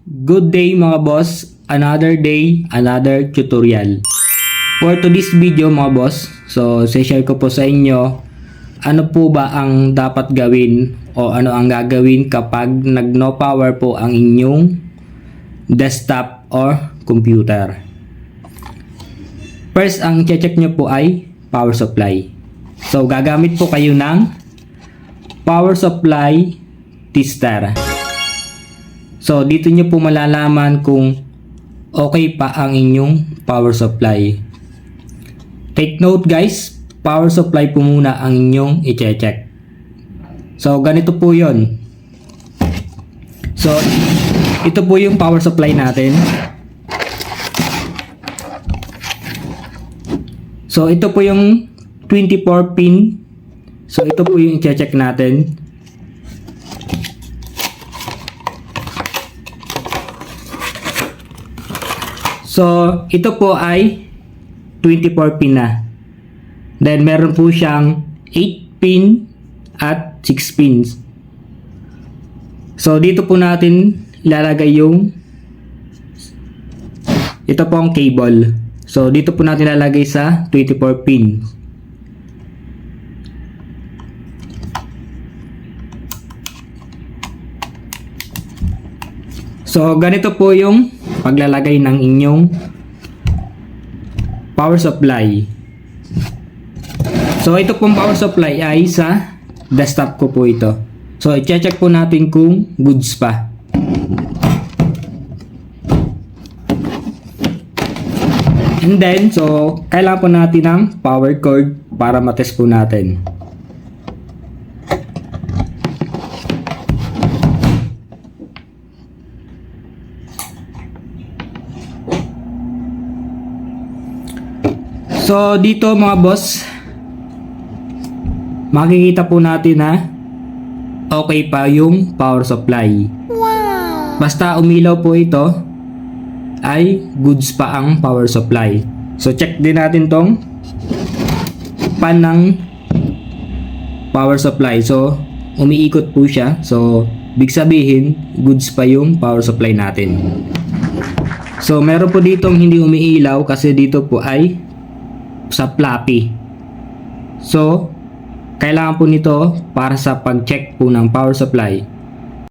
Good day mga boss, another day, another tutorial. For today's video mga boss, so share ko po sa inyo ano po ba ang dapat gawin o ano ang gagawin kapag nag no power po ang inyong desktop or computer. First, ang check nyo po ay power supply. So gagamit po kayo ng power supply tester. So, dito nyo po malalaman kung okay pa ang inyong power supply. Take note guys, power supply po muna ang inyong i-check. So, ganito po yon. So, ito po yung power supply natin. So, ito po yung 24 pin. So, ito po yung i-check natin. So, ito po ay 24 pin na. Then, meron po siyang 8 pin at 6 pins. So, dito po natin ilalagay yung ito po ang cable. So, dito po natin ilalagay sa 24 pin. So, ganito po yung paglalagay ng inyong power supply. So, ito pong power supply ay sa desktop ko po ito. So, i-check po natin kung goods pa. And then, so, kailangan po natin ng power cord para matest po natin. So, dito mga boss, makikita po natin na okay pa yung power supply. Wow! Basta umilaw po ito, ay goods pa ang power supply. So, check din natin tong pan ng power supply. So, umiikot po siya. So, big sabihin, goods pa yung power supply natin. So, meron po ditong hindi umiilaw kasi dito po ay sa floppy. So, kailangan po nito para sa pag-check po ng power supply.